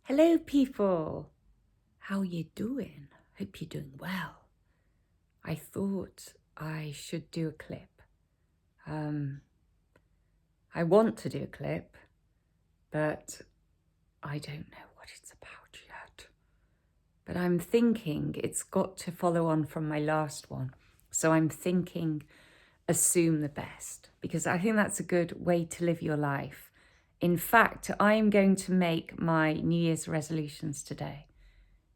Hello people, how you doing? Hope you're doing well. I thought I should do a clip. I want to do a clip, but I don't know what it's about yet. But I'm thinking it's got to follow on from my last one. So I'm thinking assume the best, because I think that's a good way to live your life. In fact, I'm going to make my New Year's resolutions today,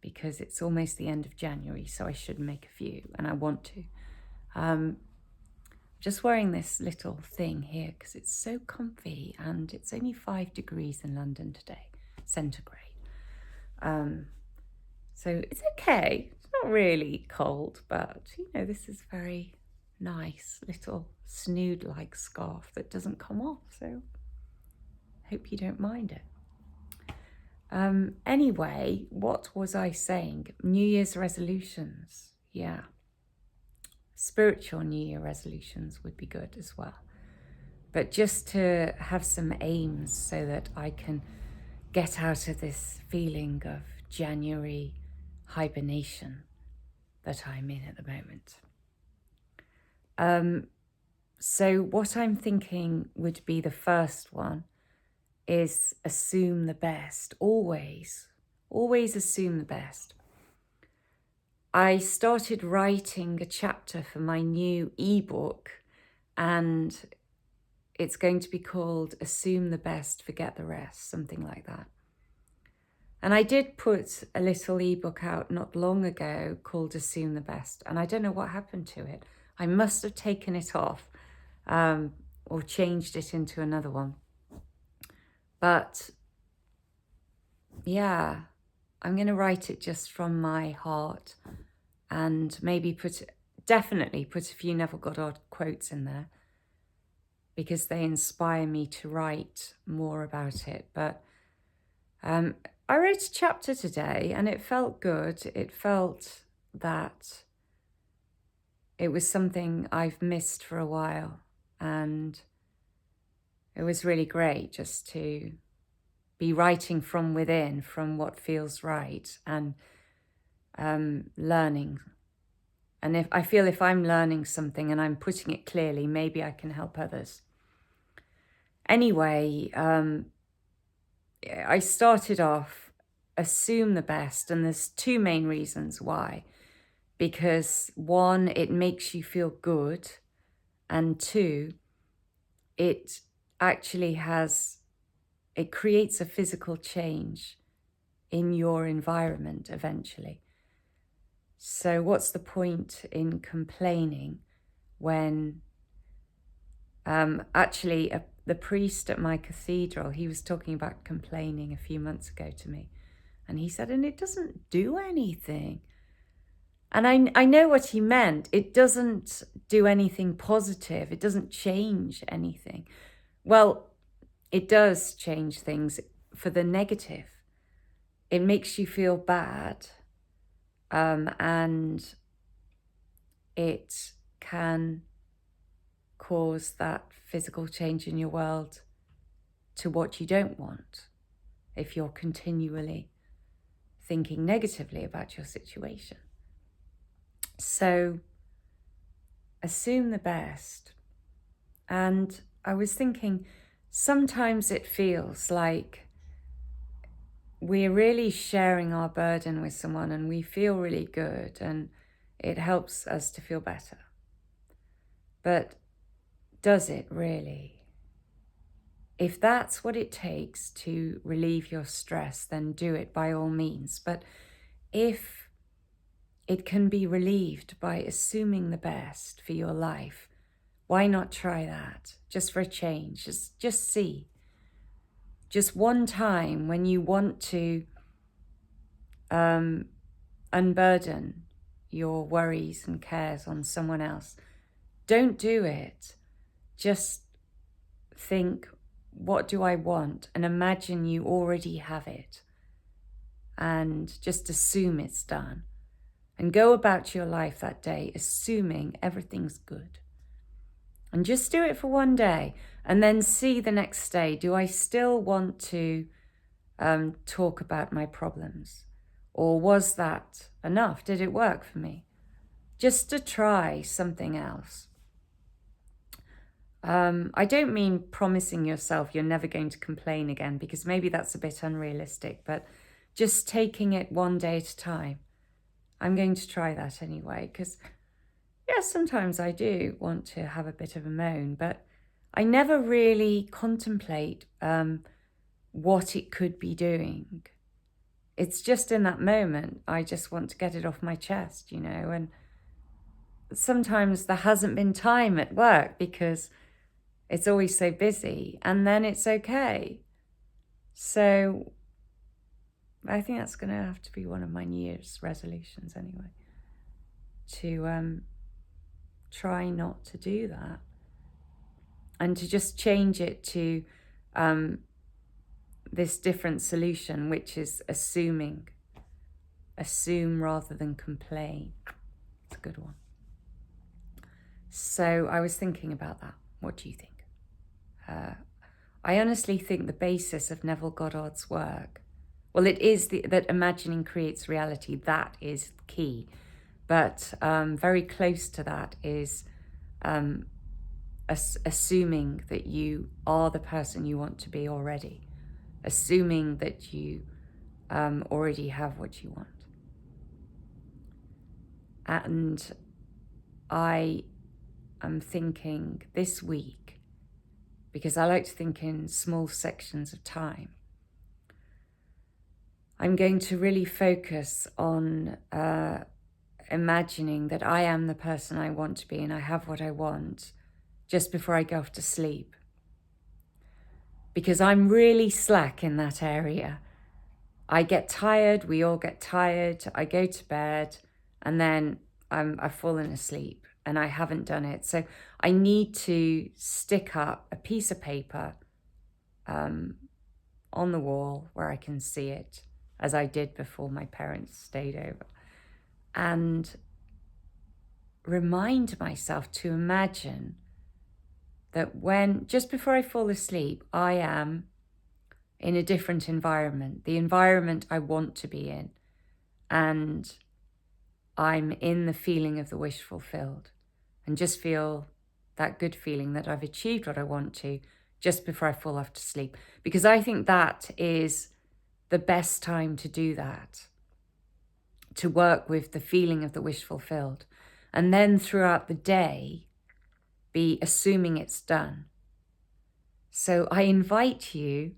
because it's almost the end of January, so I should make a few, and I want to. Just wearing this little thing here because it's so comfy, and it's only 5 degrees in London today, centigrade. So it's okay. It's not really cold, but this is very nice little snood-like scarf that doesn't come off, so hope you don't mind it. Anyway, what was I saying? New Year's resolutions. Yeah. Spiritual New Year resolutions would be good as well. But just to have some aims so that I can get out of this feeling of January hibernation that I'm in at the moment. So what I'm thinking would be the first one is assume the best. Always assume the best. I started writing a chapter for my new ebook, and it's going to be called Assume the Best, Forget the Rest, something like that. And I did put a little ebook out not long ago called Assume the Best, and I don't know what happened to it. I must have taken it off or changed it into another one. But yeah, I'm going to write it just from my heart, and maybe definitely put a few Neville Goddard quotes in there, because they inspire me to write more about it. But I wrote a chapter today, and it felt good. It felt that it was something I've missed for a while, and it was really great just to be writing from within, from what feels right, and learning. And if I'm learning something and I'm putting it clearly, maybe I can help others. Anyway, I started off, assume the best, and there's two main reasons why. Because one, it makes you feel good, and two, it actually it creates a physical change in your environment eventually. So what's the point in complaining when the priest at my cathedral, he was talking about complaining a few months ago to me, and he said, and it doesn't do anything. And I know what he meant. It doesn't do anything positive. It doesn't change anything. Well, it does change things for the negative. It makes you feel bad, and it can cause that physical change in your world to what you don't want if you're continually thinking negatively about your situation. So assume the best. And I was thinking, sometimes it feels like we're really sharing our burden with someone, and we feel really good, and it helps us to feel better. But does it really? If that's what it takes to relieve your stress, then do it by all means. But if it can be relieved by assuming the best for your life, why not try that? Just for a change. Just see. Just one time when you want to unburden your worries and cares on someone else, don't do it. Just think, what do I want? And imagine you already have it. And just assume it's done. And go about your life that day assuming everything's good. And just do it for one day, and then see the next day. Do I still want to talk about my problems? Or was that enough? Did it work for me? Just to try something else. I don't mean promising yourself you're never going to complain again, because maybe that's a bit unrealistic, but just taking it one day at a time. I'm going to try that anyway, because yes, sometimes I do want to have a bit of a moan, but I never really contemplate what it could be doing. It's just in that moment, I just want to get it off my chest, and sometimes there hasn't been time at work because it's always so busy, and then it's okay. So I think that's going to have to be one of my New Year's resolutions anyway, to try not to do that, and to just change it to this different solution, which is assume rather than complain. It's a good one. So I was thinking about that. What do you think? I honestly think the basis of Neville Goddard's work, well, it is that imagining creates reality. That is key. But very close to that is assuming that you are the person you want to be already. Assuming that you already have what you want. And I am thinking this week, because I like to think in small sections of time, I'm going to really focus on imagining that I am the person I want to be and I have what I want just before I go off to sleep. Because I'm really slack in that area. I get tired, we all get tired, I go to bed, and then I've fallen asleep and I haven't done it. So I need to stick up a piece of paper on the wall where I can see it, as I did before my parents stayed over, and remind myself to imagine that just before I fall asleep, I am in a different environment, the environment I want to be in, and I'm in the feeling of the wish fulfilled, and just feel that good feeling that I've achieved what I want to just before I fall off to sleep. Because I think that is the best time to do that, to work with the feeling of the wish fulfilled. And then throughout the day, be assuming it's done. So I invite you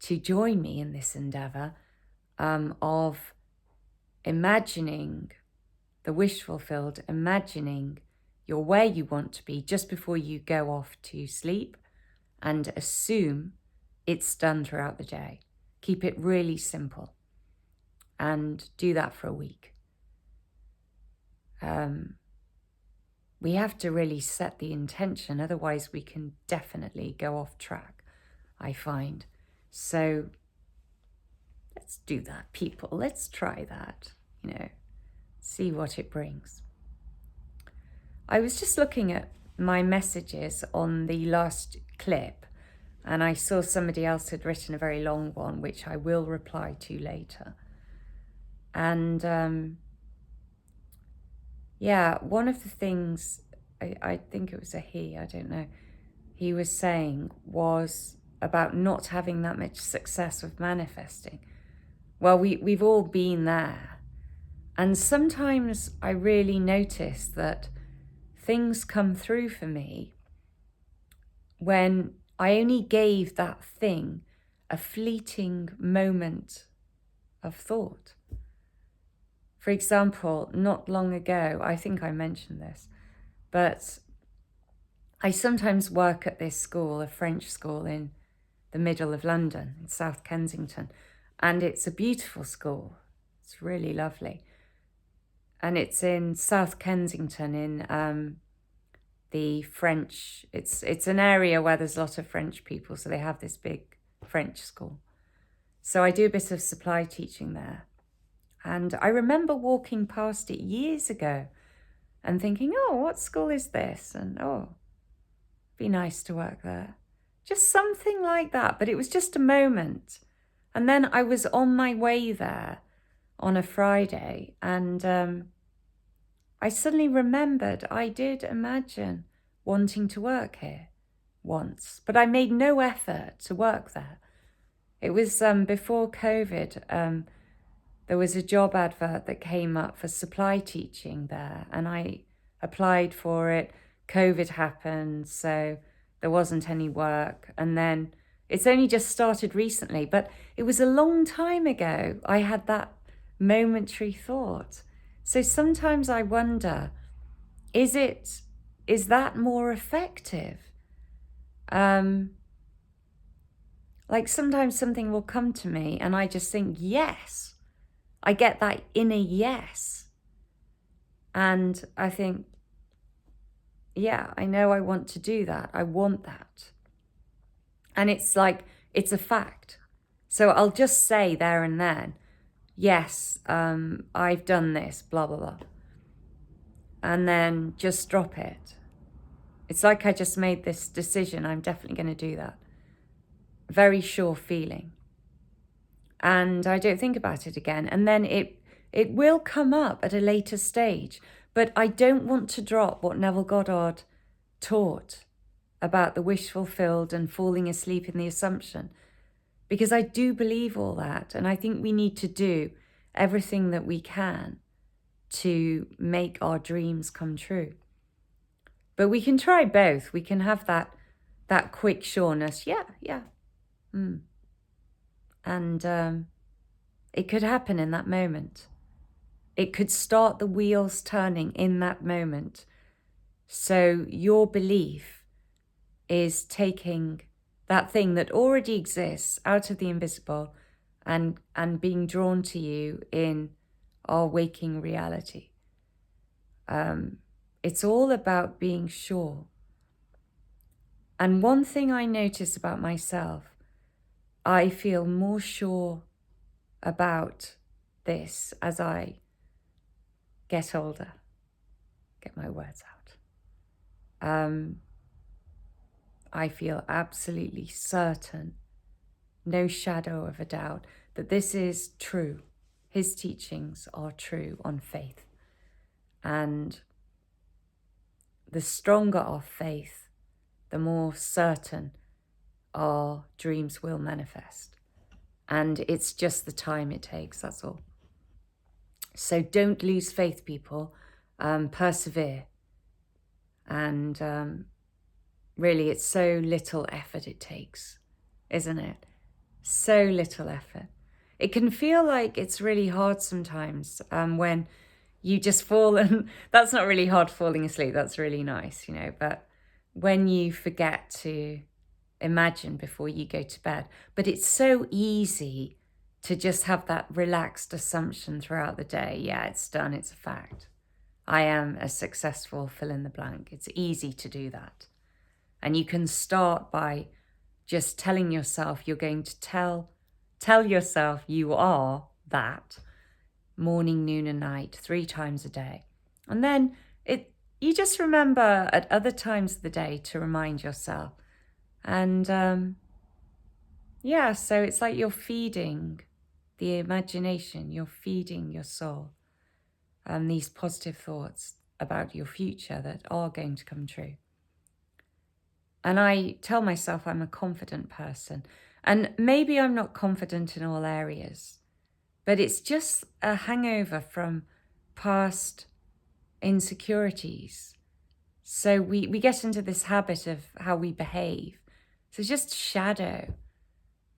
to join me in this endeavor of imagining the wish fulfilled, imagining you're where you want to be just before you go off to sleep, and assume it's done throughout the day. Keep it really simple and do that for a week. We have to really set the intention, otherwise we can definitely go off track, I find. So let's do that, people. Let's try that, see what it brings. I was just looking at my messages on the last clip, and I saw somebody else had written a very long one, which I will reply to later. And one of the things, I think it was a he, I don't know, he was saying was about not having that much success with manifesting. Well, we've all been there. And sometimes I really notice that things come through for me when I only gave that thing a fleeting moment of thought. For example, not long ago, I think I mentioned this, but I sometimes work at this school, a French school in the middle of London, in South Kensington, and it's a beautiful school. It's really lovely. And it's in South Kensington in the French, it's an area where there's a lot of French people, so they have this big French school. So I do a bit of supply teaching there. And I remember walking past it years ago and thinking, oh, what school is this? And be nice to work there. Just something like that. But it was just a moment. And then I was on my way there on a Friday, and I suddenly remembered I did imagine wanting to work here once, but I made no effort to work there. It was before COVID. There was a job advert that came up for supply teaching there, and I applied for it. COVID happened, so there wasn't any work. And then it's only just started recently, but it was a long time ago I had that momentary thought. So sometimes I wonder, is that more effective? Like sometimes something will come to me and I just think, yes. I get that inner yes. And I think, yeah, I know I want to do that. I want that. And it's like, it's a fact. So I'll just say there and then, yes, I've done this, blah, blah, blah. And then just drop it. It's like I just made this decision. I'm definitely going to do that. Very sure feeling. And I don't think about it again. And then it will come up at a later stage. But I don't want to drop what Neville Goddard taught about the wish fulfilled and falling asleep in the assumption. Because I do believe all that. And I think we need to do everything that we can to make our dreams come true. But we can try both. We can have that quick sureness. Yeah. And it could happen in that moment. It could start the wheels turning in that moment. So your belief is taking that thing that already exists out of the invisible and being drawn to you in our waking reality. It's all about being sure. And one thing I notice about myself, I feel more sure about this as I get older, get my words out. I feel absolutely certain, no shadow of a doubt, that this is true. His teachings are true on faith. And the stronger our faith, the more certain our dreams will manifest. And it's just the time it takes, that's all. So don't lose faith, people. Persevere. And really, it's so little effort it takes, isn't it? So little effort. It can feel like it's really hard sometimes when you just fall, and that's not really hard falling asleep. That's really nice, but when you forget to imagine before you go to bed. But it's so easy to just have that relaxed assumption throughout the day. Yeah, it's done. It's a fact. I am a successful fill in the blank. It's easy to do that. And you can start by just telling yourself you're going to tell yourself you are that morning, noon and night, 3 times a day. And then you just remember at other times of the day to remind yourself. And so it's like you're feeding the imagination, you're feeding your soul these positive thoughts about your future that are going to come true. And I tell myself I'm a confident person. And maybe I'm not confident in all areas, but it's just a hangover from past insecurities. So we get into this habit of how we behave. So just shadow.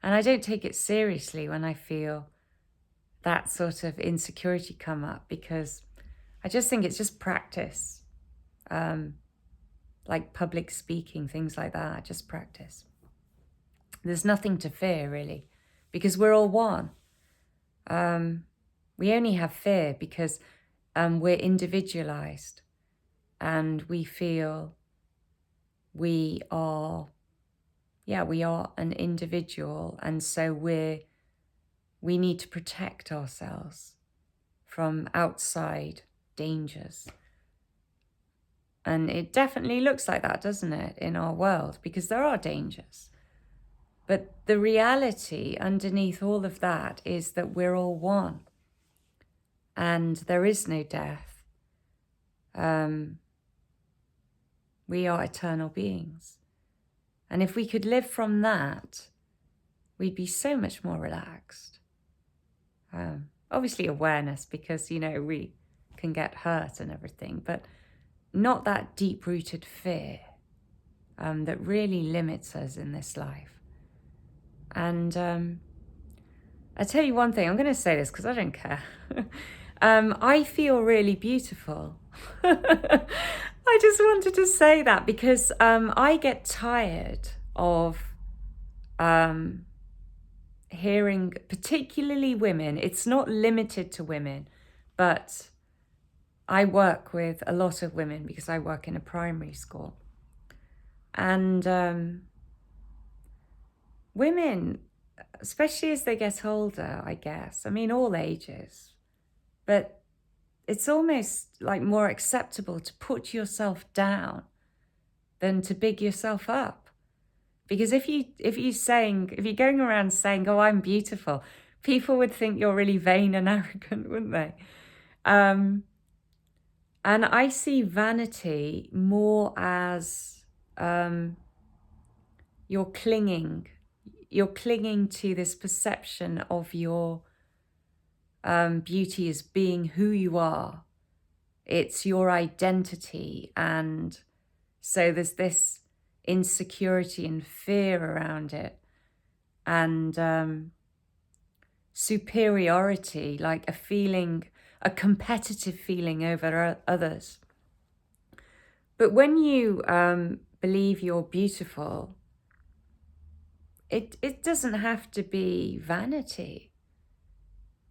And I don't take it seriously when I feel that sort of insecurity come up, because I just think it's just practice. Like public speaking, things like that, just practice. There's nothing to fear, really, because we're all one. We only have fear because we're individualized and we feel we are an individual, and so we need to protect ourselves from outside dangers. And it definitely looks like that, doesn't it, in our world, because there are dangers. But the reality underneath all of that is that we're all one, and there is no death. We are eternal beings. And if we could live from that, we'd be so much more relaxed. Obviously awareness, because, we can get hurt and everything, but not that deep-rooted fear that really limits us in this life. And I tell you one thing, I'm going to say this because I don't care. I feel really beautiful. I just wanted to say that because I get tired of hearing, particularly women, it's not limited to women, but I work with a lot of women because I work in a primary school. And women, especially as they get older, I guess, all ages, but it's almost like more acceptable to put yourself down than to big yourself up. Because if you're going around saying, "Oh, I'm beautiful," people would think you're really vain and arrogant, wouldn't they? And I see vanity more as you're clinging to this perception of your beauty as being who you are. It's your identity, and so there's this insecurity and fear around it, and superiority, like a competitive feeling over others. But when you believe you're beautiful, it doesn't have to be vanity,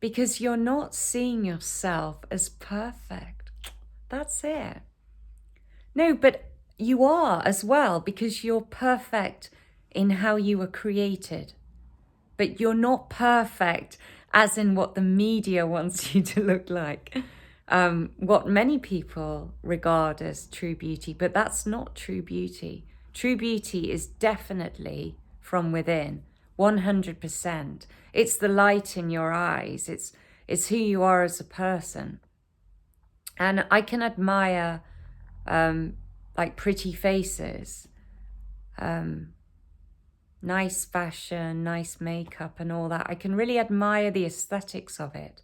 because you're not seeing yourself as perfect. That's it. No, but you are as well, because you're perfect in how you were created. But you're not perfect as in what the media wants you to look like. What many people regard as true beauty, but that's not true beauty. True beauty is definitely from within, 100%. It's the light in your eyes. It's who you are as a person. And I can admire like pretty faces, nice fashion, nice makeup and all that. I can really admire the aesthetics of it.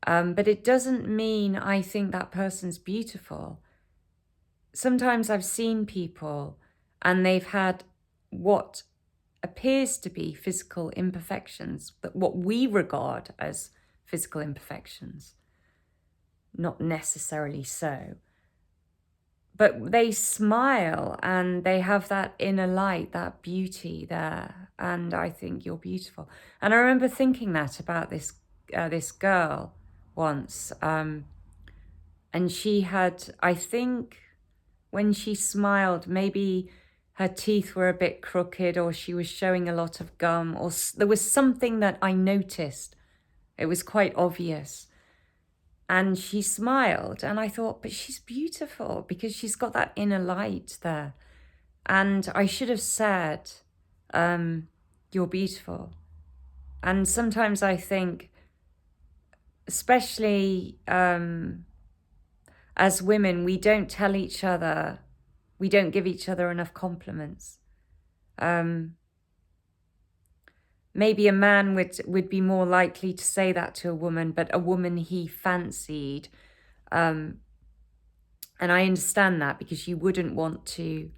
But it doesn't mean I think that person's beautiful. Sometimes I've seen people and they've had what appears to be physical imperfections, but what we regard as physical imperfections, not necessarily so. But they smile and they have that inner light, that beauty there. And I think you're beautiful. And I remember thinking that about this girl once. And she had, I think, when she smiled, maybe her teeth were a bit crooked, or she was showing a lot of gum, or there was something that I noticed. It was quite obvious. And she smiled, and I thought, but she's beautiful because she's got that inner light there. And I should have said, you're beautiful. And sometimes I think, especially as women, we don't give each other enough compliments. Maybe a man would be more likely to say that to a woman, but a woman he fancied. And I understand that, because you wouldn't want to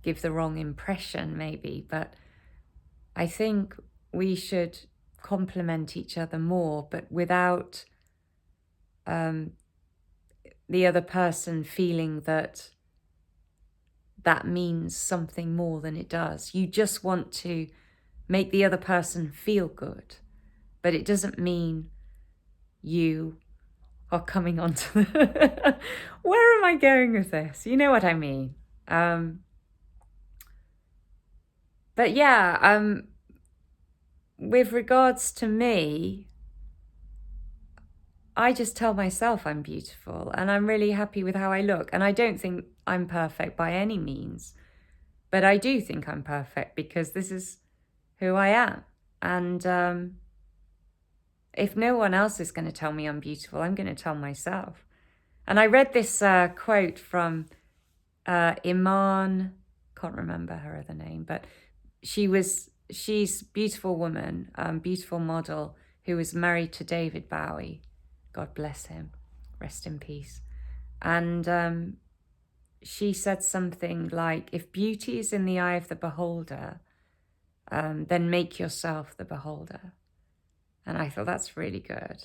give the wrong impression, maybe. But I think we should compliment each other more, but without the other person feeling that means something more than it does. You just want to make the other person feel good, but it doesn't mean you are coming onto the... Where am I going with this? You know what I mean. But yeah, with regards to me, I just tell myself I'm beautiful and I'm really happy with how I look. And I don't think I'm perfect by any means. But I do think I'm perfect because this is who I am. And if no one else is going to tell me I'm beautiful, I'm going to tell myself. And I read this quote from Iman, can't remember her other name, but she's a beautiful woman, beautiful model who was married to David Bowie. God bless him. Rest in peace. And she said something like, if beauty is in the eye of the beholder, then make yourself the beholder. And I thought that's really good.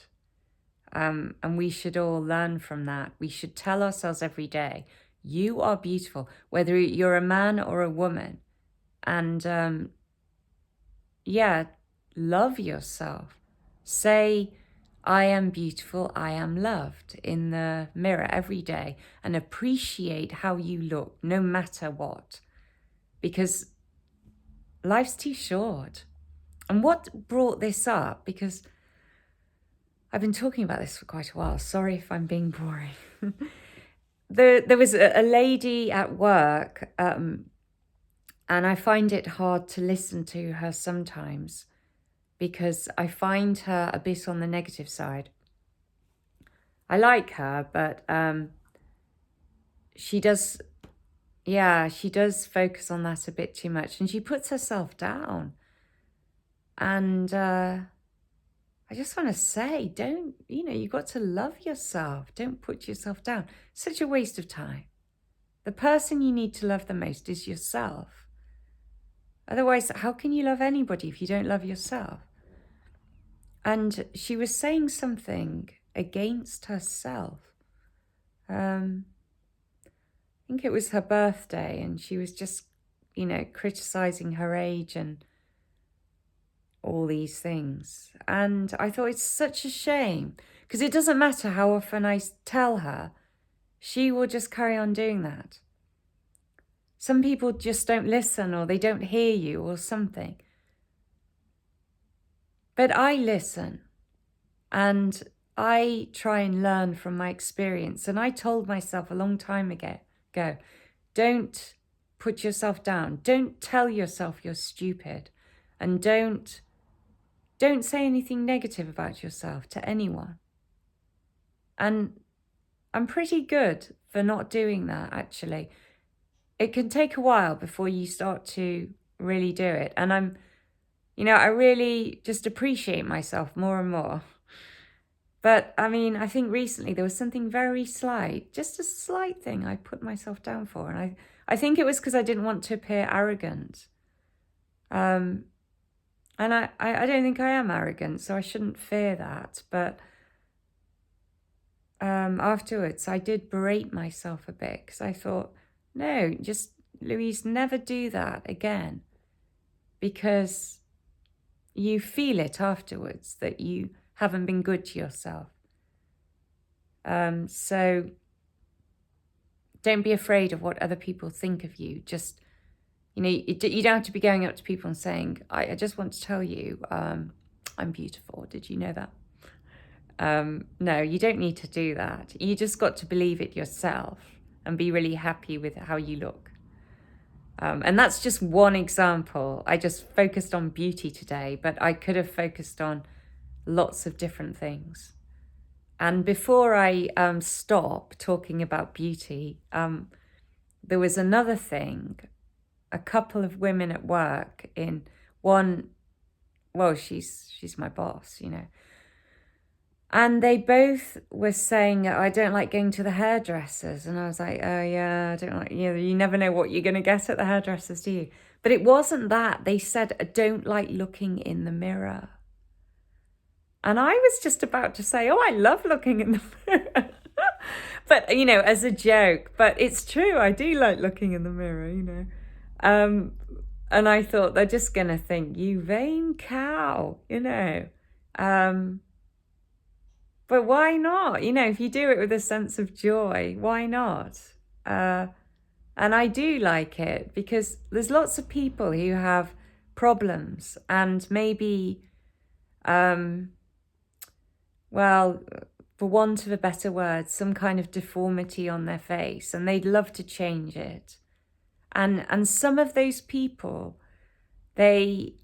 And we should all learn from that. We should tell ourselves every day, you are beautiful, whether you're a man or a woman. And love yourself. Say, I am beautiful, I am loved in the mirror every day, and appreciate how you look no matter what, because life's too short. And what brought this up, because I've been talking about this for quite a while, sorry if I'm being boring. There was a lady at work, and I find it hard to listen to her sometimes because I find her a bit on the negative side. I like her, but she does focus on that a bit too much, and she puts herself down. And I just want to say, you've got to love yourself. Don't put yourself down. Such a waste of time. The person you need to love the most is yourself. Otherwise, how can you love anybody if you don't love yourself? And she was saying something against herself. I think it was her birthday, and she was just, criticizing her age and all these things. And I thought it's such a shame, because it doesn't matter how often I tell her, she will just carry on doing that. Some people just don't listen, or they don't hear you, or something. But I listen, and I try and learn from my experience. And I told myself a long time ago, don't put yourself down. Don't tell yourself you're stupid. And don't say anything negative about yourself to anyone. And I'm pretty good for not doing that, actually. It can take a while before you start to really do it. And I really just appreciate myself more and more. But I think recently there was something very slight, just a slight thing I put myself down for. And I think it was because I didn't want to appear arrogant. And I don't think I am arrogant, so I shouldn't fear that. But afterwards, I did berate myself a bit, because I thought, no, just, Louise, never do that again. Because you feel it afterwards that you haven't been good to yourself. So don't be afraid of what other people think of you. Just, you don't have to be going up to people and saying, I just want to tell you, I'm beautiful. Did you know that? No, you don't need to do that. You just got to believe it yourself and be really happy with how you look. And that's just one example. I just focused on beauty today, but I could have focused on lots of different things. And before I stop talking about beauty, there was another thing. A couple of women at work she's my boss, And they both were saying, I don't like going to the hairdressers. And I was like, oh yeah, I don't like, you never know what you're going to get at the hairdressers, do you? But it wasn't that. They said, I don't like looking in the mirror. And I was just about to say, oh, I love looking in the mirror. But, as a joke. But it's true. I do like looking in the mirror, And I thought, they're just going to think, you vain cow, But why not? If you do it with a sense of joy, why not? And I do like it, because there's lots of people who have problems and maybe, for want of a better word, some kind of deformity on their face, and they'd love to change it. And some of those people, they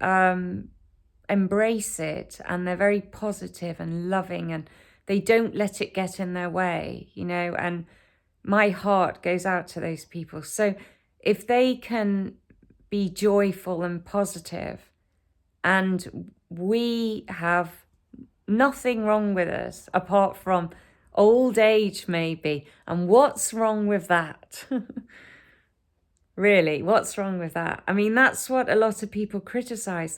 embrace it, and they're very positive and loving, and they don't let it get in their way, you know, and my heart goes out to those people. So if they can be joyful and positive, and we have nothing wrong with us apart from old age maybe, and what's wrong with that? Really, what's wrong with that? I mean, that's what a lot of people criticize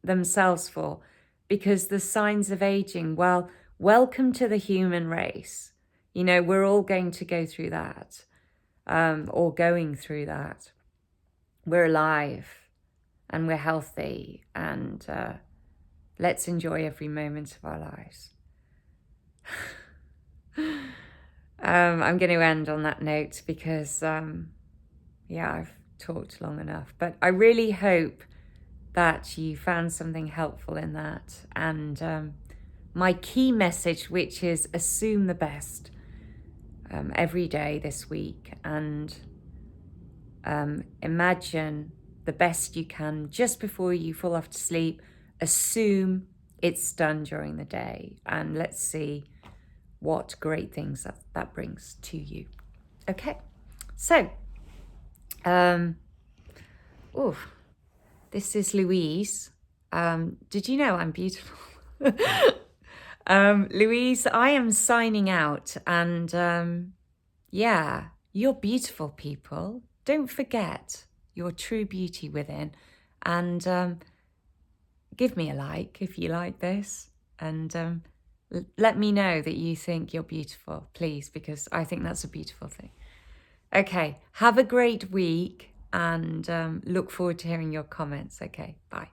themselves for, because the signs of aging, well, welcome to the human race. You know, we're all going to go through that, or going through that. We're alive and we're healthy, and let's enjoy every moment of our lives. I'm going to end on that note because, yeah, I've talked long enough. But I really hope that you found something helpful in that. And my key message, which is assume the best every day this week, and imagine the best you can just before you fall off to sleep. Assume it's done during the day, and let's see what great things that brings to you. Okay, so this is Louise. Did you know I'm beautiful? Louise, I am signing out, and yeah, you're beautiful, people. Don't forget your true beauty within, and give me a like if you like this, and let me know that you think you're beautiful, please, because I think that's a beautiful thing. Okay, have a great week, and look forward to hearing your comments. Okay, bye.